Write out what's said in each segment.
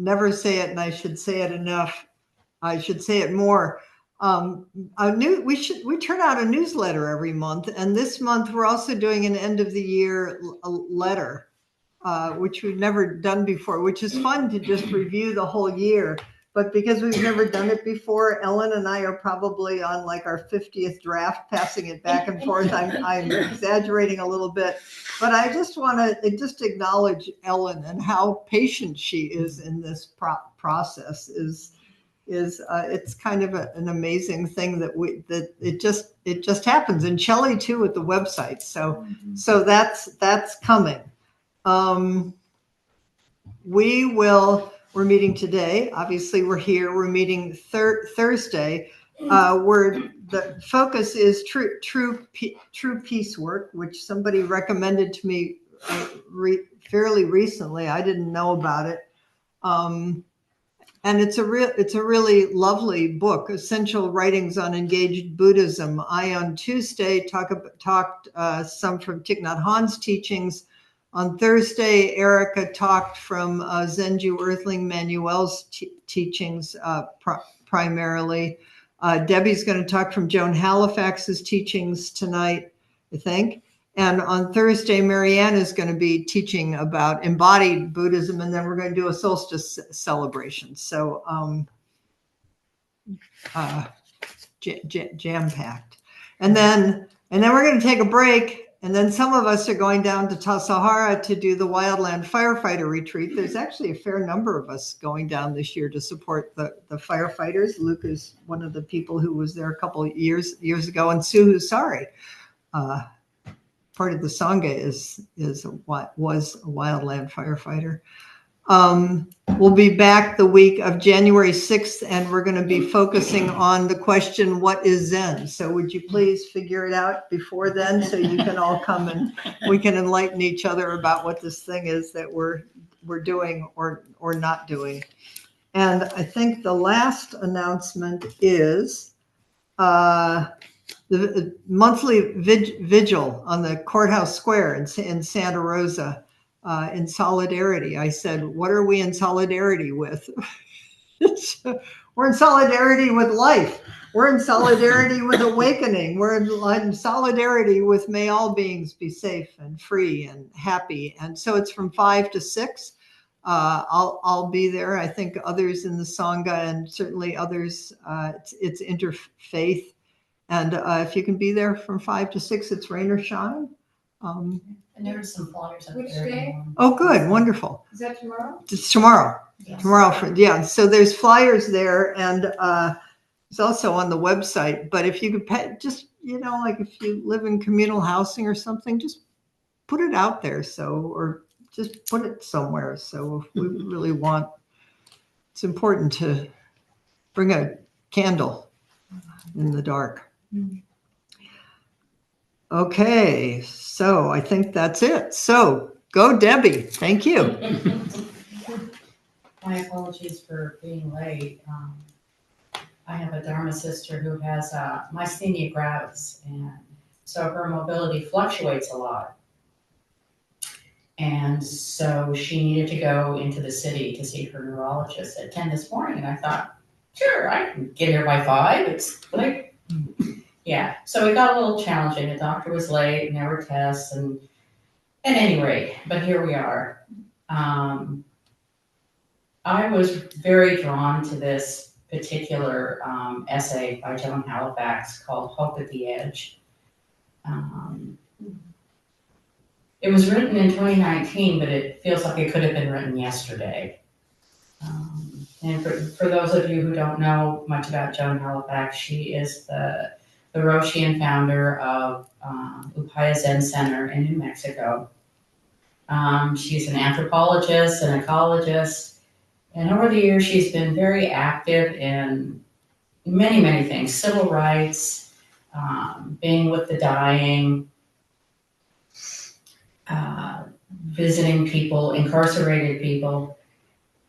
never say it, and I should say it enough. I should say it more. We turn out a newsletter every month, and this month we're also doing an end of the year letter, which we've never done before, which is fun to just review the whole year. But because we've never done it before, Ellen and I are probably on like our 50th draft, passing it back and forth. I'm exaggerating a little bit, but I just want to just acknowledge Ellen and how patient she is in this process. It's kind of an amazing thing that it just happens, and Shelley too with the website. So that's coming. We're meeting today. Obviously, we're here. We're meeting Thursday. Where the focus is true peace work, which somebody recommended to me fairly recently. I didn't know about it. And it's a really lovely book, Essential Writings on Engaged Buddhism. I on Tuesday talked some from Thich Nhat Hanh's teachings. On Thursday, Erica talked from Zenju Earthling Manuel's teachings primarily. Debbie's going to talk from Joan Halifax's teachings tonight, I think. And on Thursday, Marianne is going to be teaching about embodied Buddhism, and then we're going to do a solstice celebration. So jam-packed. And then we're going to take a break, and then some of us are going down to Tassajara to do the Wildland Firefighter Retreat. There's actually a fair number of us going down this year to support the firefighters. Luke is one of the people who was there a couple of years ago, and Sue Husari. Part of the Sangha was a wildland firefighter. We'll be back the week of January 6th, and we're going to be focusing on the question, what is Zen? So would you please figure it out before then, so you can all come and we can enlighten each other about what this thing is that we're doing or not doing. And I think the last announcement is the monthly vigil on the courthouse square in Santa Rosa, in solidarity. I said, what are we in solidarity with? We're in solidarity with life. We're in solidarity with awakening. We're in solidarity with may all beings be safe and free and happy. And so it's from 5 to 6. I'll be there. I think others in the Sangha, and certainly others, it's interfaith. And if you can be there from 5 to 6, it's rain or shine. And there's some flyers up there. Which day? Oh, good. Wonderful. Is that tomorrow? It's tomorrow. Yes. Tomorrow. So there's flyers there, and it's also on the website. But if you could just, like if you live in communal housing or something, just put it out there. Or just put it somewhere. So if we really want, it's important to bring a candle in the dark. Okay, so I think that's it. So go, Debbie. Thank you. My apologies for being late. I have a Dharma sister who has myasthenia gravis, and so her mobility fluctuates a lot. And so she needed to go into the city to see her neurologist at 10 this morning. And I thought, sure, I can get here by 5. It's like, yeah. So it got a little challenging. The doctor was late, and there were tests, and at any rate, but here we are. I was very drawn to this particular essay by Joan Halifax called Hope at the Edge. It was written in 2019, but it feels like it could have been written yesterday. And for those of you who don't know much about Joan Halifax, she is the Roshi and founder of Upaya Zen Center in New Mexico. She's an anthropologist, an ecologist, and over the years she's been very active in many, many things: civil rights, being with the dying, visiting people, incarcerated people.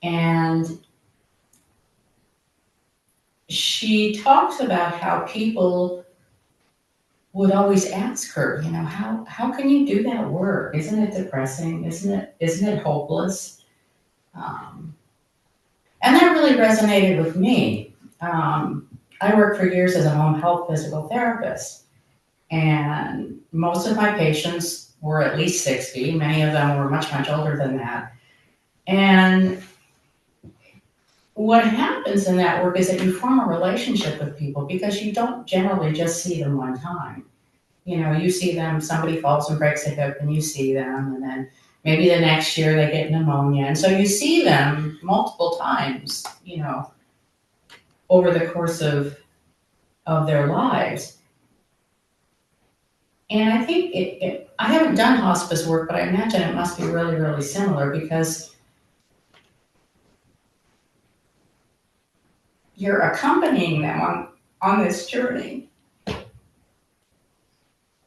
And she talks about how people would always ask her, how can you do that work? Isn't it depressing? Isn't it hopeless? really resonated with me. I worked for years as a home health physical therapist, and most of my patients were at least 60. Many of them were much, much older than that. And what happens in that work is that you form a relationship with people because you don't generally just see them one time. You know, you see them, somebody falls and breaks a hip and you see them, and then maybe the next year they get pneumonia. And so you see them multiple times, you know, over the course of their lives. And I think I haven't done hospice work, but I imagine it must be really, really similar because you're accompanying them on this journey.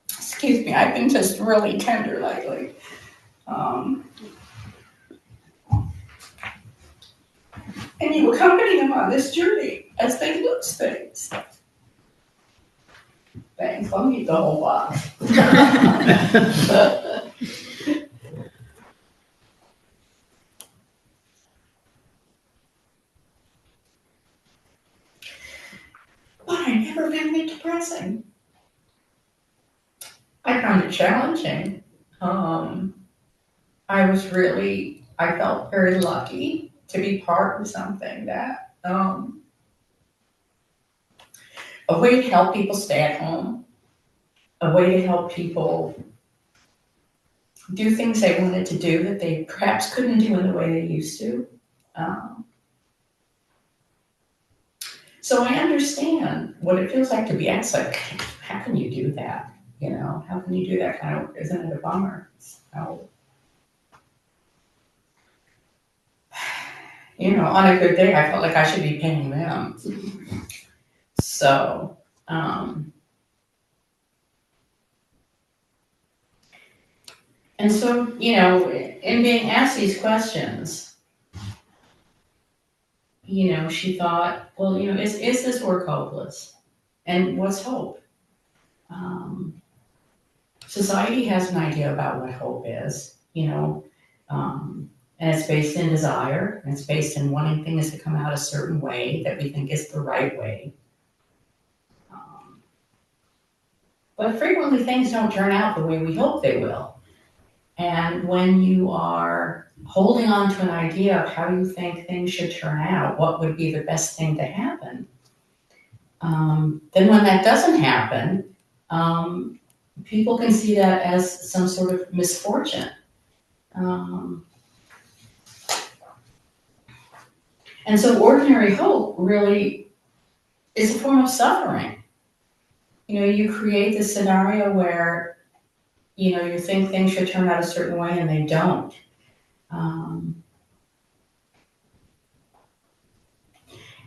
Excuse me, I've been just really tender lately. And you accompany them on this journey as they lose things. Thanks, I'll eat the whole box. But I never found it depressing. I found it challenging. I felt very lucky to be part of something that, a way to help people stay at home, a way to help people do things they wanted to do that they perhaps couldn't do in the way they used to. So I understand what it feels like to be asked, like, how can you do that? You know, how can you do that kind of work? Isn't it a bummer? So, you know, on a good day, I felt like I should be paying them. So, and so, you know, in being asked these questions, you know, she thought, well, you know, is this work hopeless? And what's hope? Society has an idea about what hope is, you know, and it's based in desire, and it's based in wanting things to come out a certain way that we think is the right way. But frequently things don't turn out the way we hope they will. And when you are holding on to an idea of how you think things should turn out, what would be the best thing to happen, then when that doesn't happen, people can see that as some sort of misfortune. And so ordinary hope really is a form of suffering. You know, you create this scenario where, you know, you think things should turn out a certain way and they don't.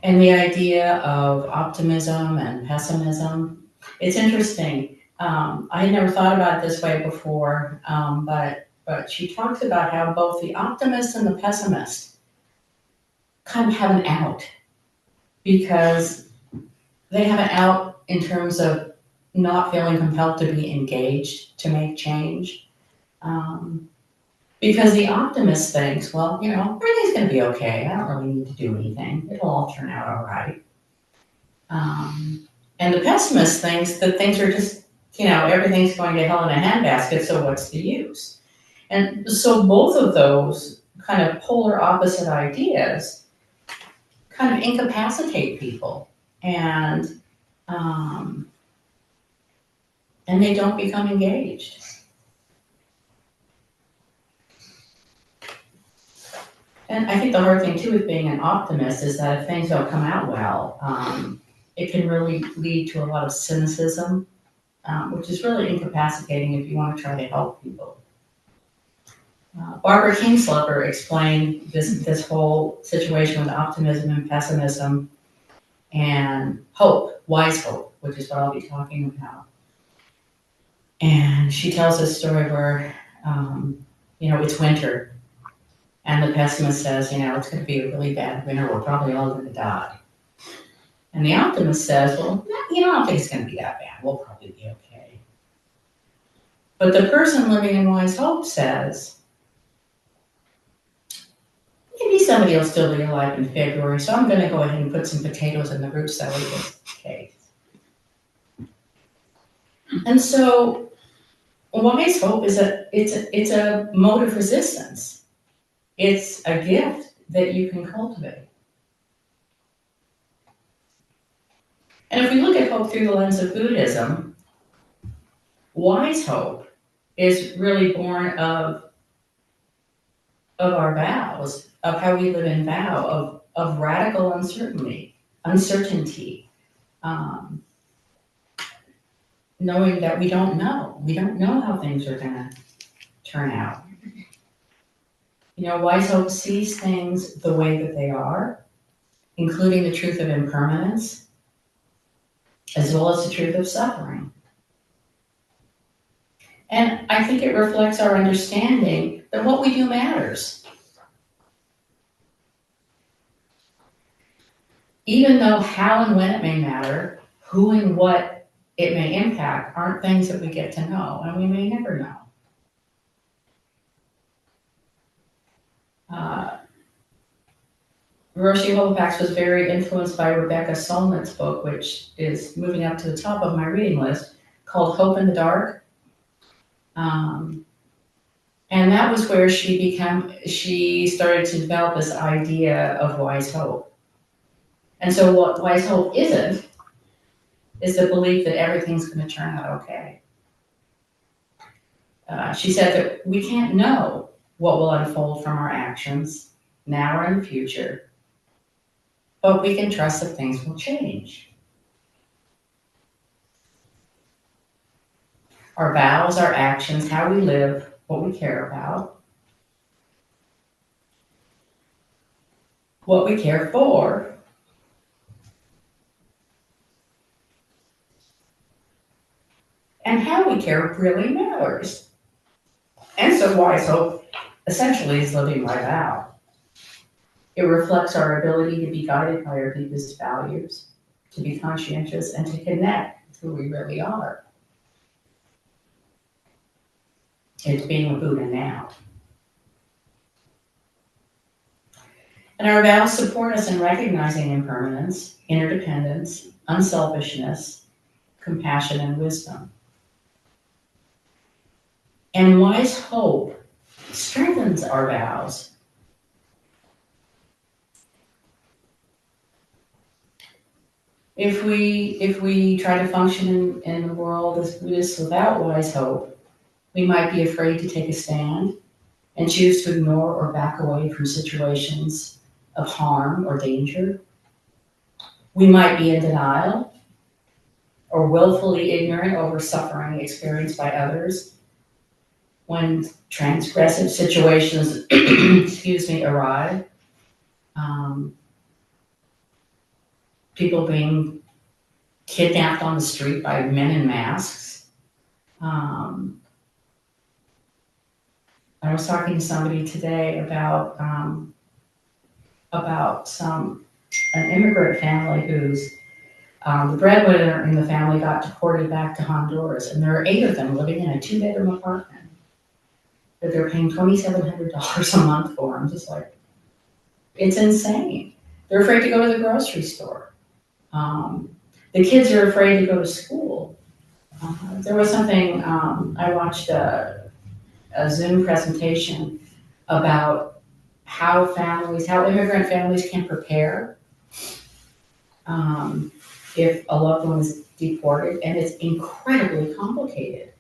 And the idea of optimism and pessimism, it's interesting. I had never thought about it this way before, but she talks about how both the optimist and the pessimist kind of have an out, because they have an out in terms of not feeling compelled to be engaged to make change. Because the optimist thinks, well, you know, everything's going to be okay. I don't really need to do anything. It'll all turn out all right. And the pessimist thinks that things are just, you know, everything's going to hell in a handbasket, so what's the use? And so both of those kind of polar opposite ideas kind of incapacitate people, and they don't become engaged. And I think the hard thing too with being an optimist is that if things don't come out well, it can really lead to a lot of cynicism, which is really incapacitating if you want to try to help people. Barbara Kingslipper explained this whole situation with optimism and pessimism and hope, wise hope, which is what I'll be talking about. And she tells this story where, you know, it's winter, and the pessimist says, you know, it's going to be a really bad winter. We're probably all going to die. And the optimist says, well, you know, I don't think it's going to be that bad. We'll probably be okay. But the person living in wise hope says, maybe somebody will still be alive in February, so I'm going to go ahead and put some potatoes in the root cellar just in case. And so wise hope is it's a mode of resistance. It's a gift that you can cultivate. And if we look at hope through the lens of Buddhism, wise hope is really born of our vows, of how we live in vow, of radical uncertainty, knowing that we don't know. We don't know how things are going to turn out. Wise hope sees things the way that they are, including the truth of impermanence, as well as the truth of suffering. And I think it reflects our understanding that what we do matters. Even though how and when it may matter, who and what it may impact aren't things that we get to know, and we may never know. Roshi Holopax was very influenced by Rebecca Solnit's book, which is moving up to the top of my reading list, called Hope in the Dark. And that was where she started to develop this idea of wise hope. And so what wise hope isn't is the belief that everything's going to turn out okay. She said that we can't know what will unfold from our actions now or in the future, but we can trust that things will change. Our vows, our actions, how we live, what we care about, what we care for, and how we care really matters. And so wise hope essentially is living by vow. It reflects our ability to be guided by our deepest values, to be conscientious, and to connect with who we really are. It's being a Buddha now. And our vows support us in recognizing impermanence, interdependence, unselfishness, compassion, and wisdom. And wise hope strengthens our vows. If we try to function in the world as Buddhists without wise hope, we might be afraid to take a stand and choose to ignore or back away from situations of harm or danger. We might be in denial or willfully ignorant over suffering experienced by others when transgressive situations, arrive. People being kidnapped on the street by men in masks. I was talking to somebody today about an immigrant family who's the breadwinner in the family got deported back to Honduras, and there are 8 of them living in a 2-bedroom apartment that they're paying $2,700 a month for. I'm just like, it's insane. They're afraid to go to the grocery store. The kids are afraid to go to school. There was something, I watched a Zoom presentation about how immigrant families can prepare if a loved one is deported, and it's incredibly complicated.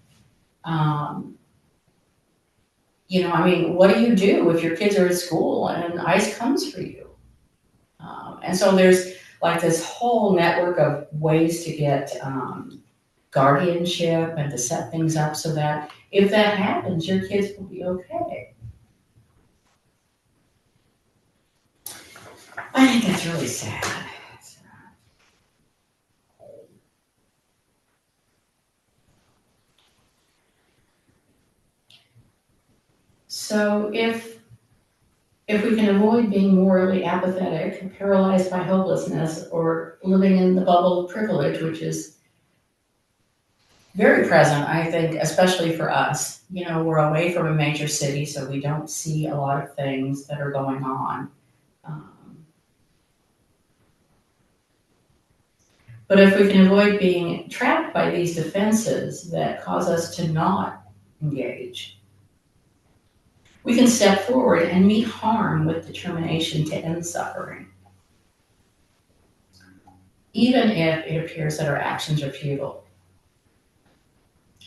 What do you do if your kids are at school and ICE comes for you? And so there's like this whole network of ways to get guardianship and to set things up so that if that happens, your kids will be okay. I think that's really sad. So if we can avoid being morally apathetic, paralyzed by hopelessness, or living in the bubble of privilege, which is very present, I think, especially for us. You know, we're away from a major city, so we don't see a lot of things that are going on. But if we can avoid being trapped by these defenses that cause us to not engage, we can step forward and meet harm with determination to end suffering, even if it appears that our actions are futile.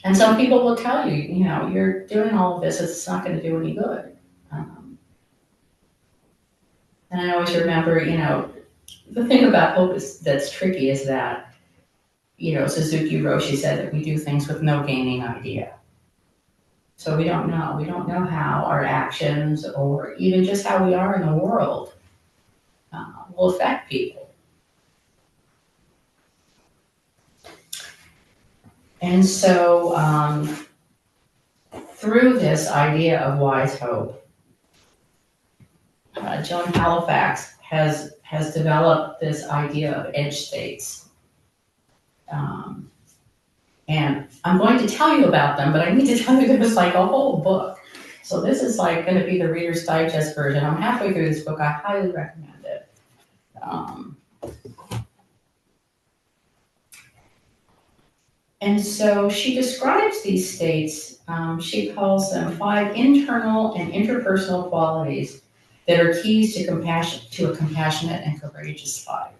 And some people will tell you, you know, you're doing all of this, it's not going to do any good. And I always remember, you know, the thing about hope that's tricky is that, you know, Suzuki Roshi said that we do things with no gaining idea. So we don't know how our actions or even just how we are in the world will affect people. And so through this idea of wise hope, Joan Halifax has developed this idea of edge states. And I'm going to tell you about them, but I need to tell you there's like a whole book. So this is like going to be the Reader's Digest version. I'm halfway through this book. I highly recommend it. And so she describes these states, she calls them 5 internal and interpersonal qualities that are keys to compassion, to a compassionate and courageous life.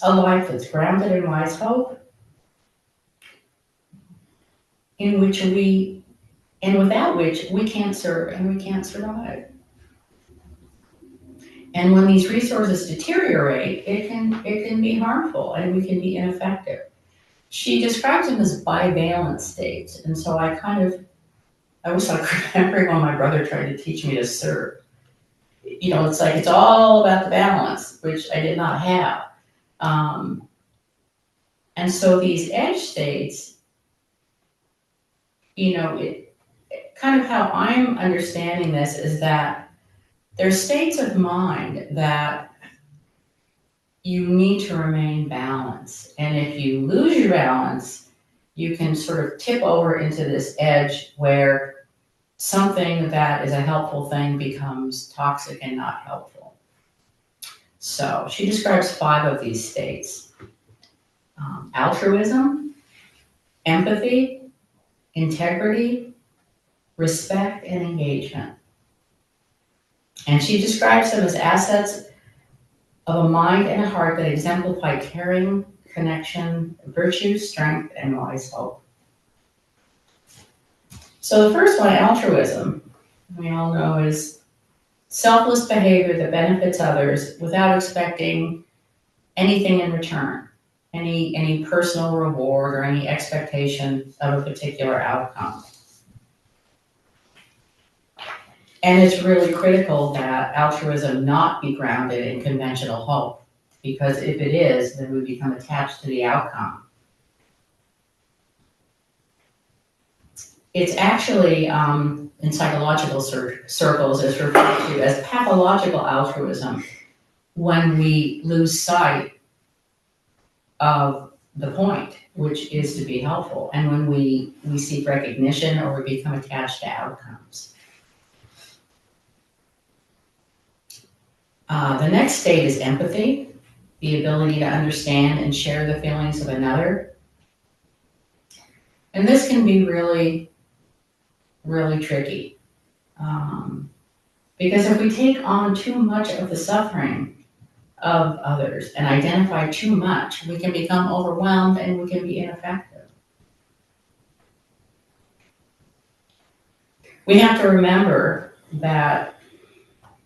A life that's grounded in wise hope, in which we, and without which we can't serve and we can't survive. And when these resources deteriorate, it can be harmful and we can be ineffective. She describes them as bivalent states, and so I was like remembering when my brother tried to teach me to serve. You know, it's like it's all about the balance, which I did not have. And so these edge states, you know, kind of how I'm understanding this is that there's states of mind that you need to remain balanced. And if you lose your balance, you can sort of tip over into this edge where something that is a helpful thing becomes toxic and not helpful. So she describes 5 of these states. Altruism, empathy, integrity, respect, and engagement. And she describes them as assets of a mind and a heart that exemplify caring, connection, virtue, strength, and wise hope. So the first one, altruism, we all know is selfless behavior that benefits others without expecting anything in return, any personal reward or any expectation of a particular outcome. And it's really critical that altruism not be grounded in conventional hope, because if it is, then we become attached to the outcome. It's actually, in psychological circles, is referred to as pathological altruism when we lose sight of the point, which is to be helpful, and when we seek recognition or we become attached to outcomes. The next state is empathy, the ability to understand and share the feelings of another. And this can be really, really tricky. Because if we take on too much of the suffering of others and identify too much, we can become overwhelmed and we can be ineffective. We have to remember that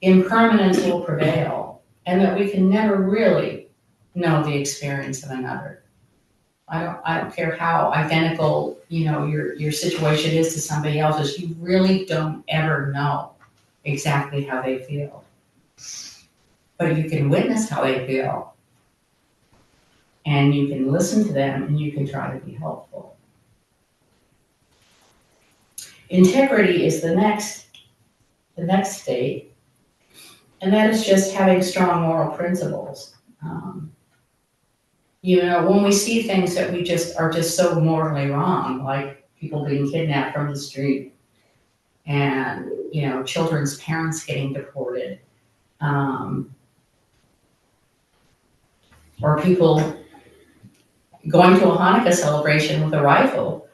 impermanence will prevail, and that we can never really know the experience of another. I don't care how identical, you know, your situation is to somebody else's, you really don't ever know exactly how they feel. But you can witness how they feel, and you can listen to them, and you can try to be helpful. Integrity is the next state. And that is just having strong moral principles. You know, when we see things that we just are just so morally wrong, like people being kidnapped from the street and, you know, children's parents getting deported, or people going to a Hanukkah celebration with a rifle,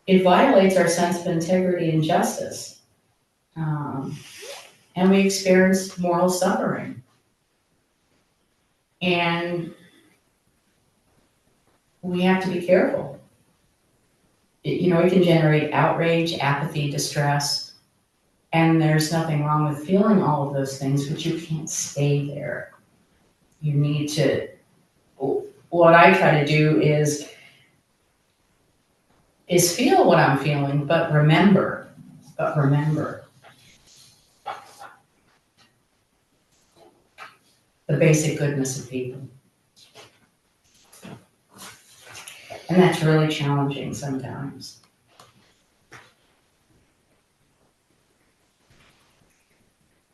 it violates our sense of integrity and justice. And we experience moral suffering. And we have to be careful. You know, it can generate outrage, apathy, distress, and there's nothing wrong with feeling all of those things, but you can't stay there. You need to, what I try to do is feel what I'm feeling, but remember the basic goodness of people. And that's really challenging sometimes.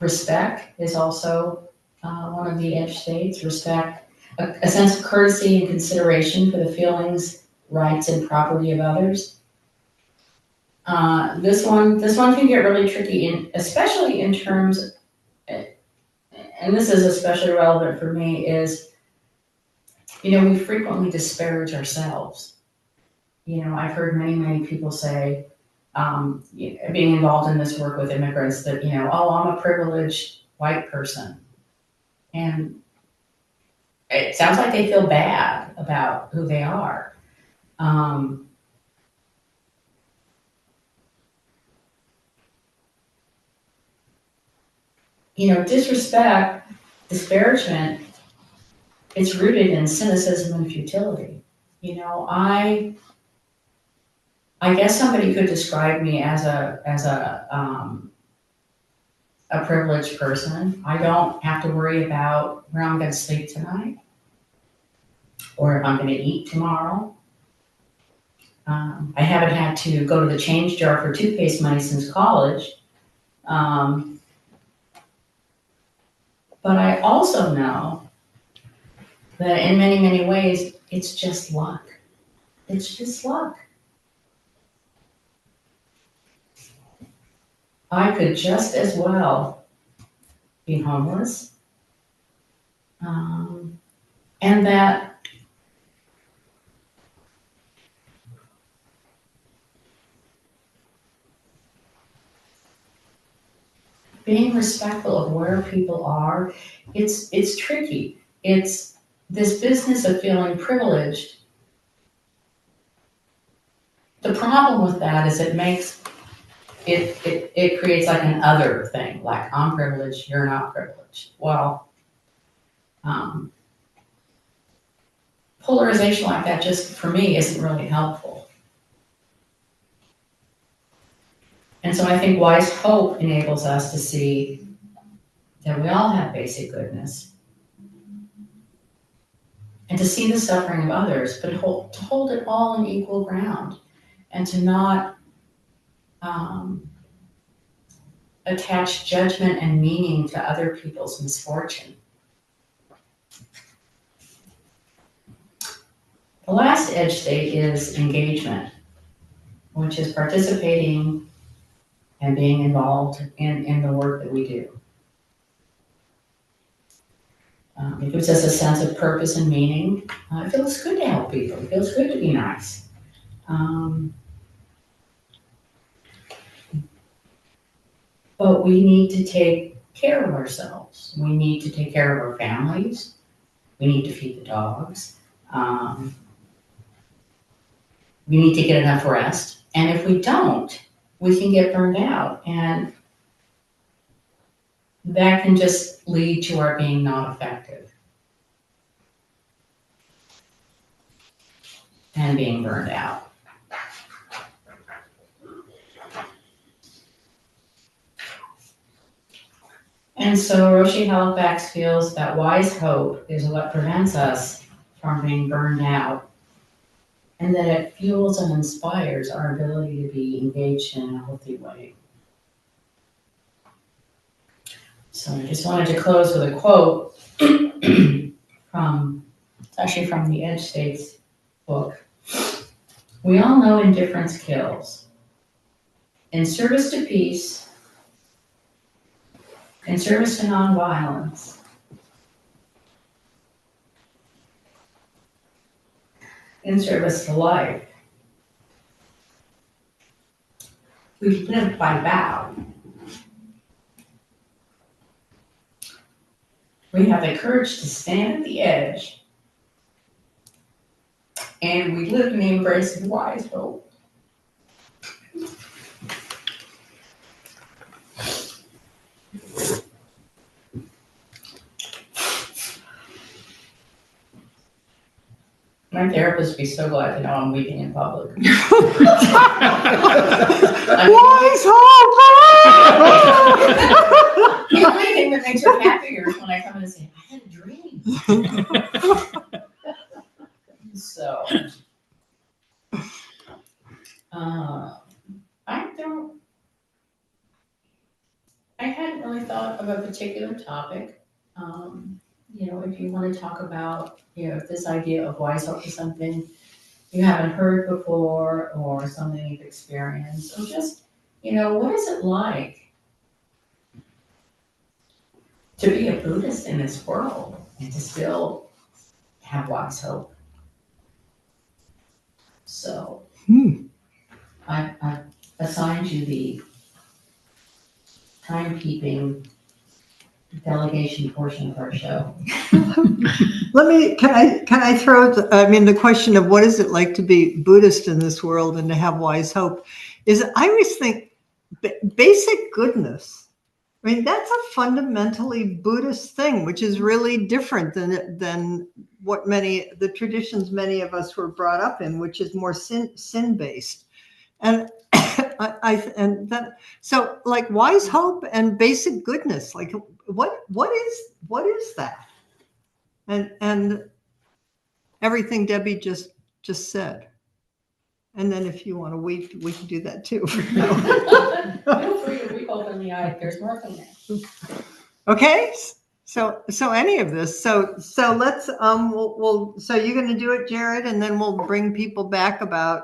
Respect is also one of the edge states. Respect, a sense of courtesy and consideration for the feelings, rights, and property of others. This one can get really tricky, especially in terms, and this is especially relevant for me, is, you know, we frequently disparage ourselves. You know, I've heard many people say, being involved in this work with immigrants, that, you know, oh, I'm a privileged white person. And it sounds like they feel bad about who they are. You know, disrespect, disparagement, it's rooted in cynicism and futility. You know, I guess somebody could describe me as a privileged person. I don't have to worry about where I'm going to sleep tonight or if I'm going to eat tomorrow. I haven't had to go to the change jar for toothpaste money since college. But I also know that in many ways, it's just luck. It's just luck. I could just as well be homeless. And that being respectful of where people are, it's tricky. It's this business of feeling privileged. The problem with that is it makes it creates like an other thing, like I'm privileged, you're not privileged. Well, polarization like that just for me isn't really helpful. And so I think wise hope enables us to see that we all have basic goodness and to see the suffering of others, but to hold it all in equal ground and to not attach judgment and meaning to other people's misfortune. The last edge state is engagement, which is participating and being involved in the work that we do. It gives us a sense of purpose and meaning. It feels good to help people. It feels good to be nice. But we need to take care of ourselves. We need to take care of our families. We need to feed the dogs. We need to get enough rest. And if we don't, we can get burned out. And that can just lead to our being not effective and being burned out. And so Roshi Halifax feels that wise hope is what prevents us from being burned out, and that it fuels and inspires our ability to be engaged in a healthy way. So I just wanted to close with a quote it's actually from the Edge States book. We all know indifference kills. In service to peace, in service to nonviolence, in service to life, we live by vow. We have the courage to stand at the edge, and we live in the embrace of wise hope. My therapist would be so glad to know I'm weeping in public. Wise hope! The only thing that makes her happier is when I come in and say, I had a dream. So, I hadn't really thought of a particular topic. If you want to talk about, if this idea of wise hope is something you haven't heard before or something you've experienced, or just, what is it like to be a Buddhist in this world and to still have wise hope? So, I assigned you the timekeeping delegation portion of our show. Can I throw, the question of what is it like to be Buddhist in this world and to have wise hope is, I always think basic goodness. That's a fundamentally Buddhist thing, which is really different than what the traditions many of us were brought up in, which is more sin based. And so like wise hope and basic goodness, like what is that? And everything Debbie just said. And then if you want to weep, we can do that too. Feel free to weep openly. There's more than that. Okay. So any of this. So let's so you're going to do it, Jared, and then we'll bring people back about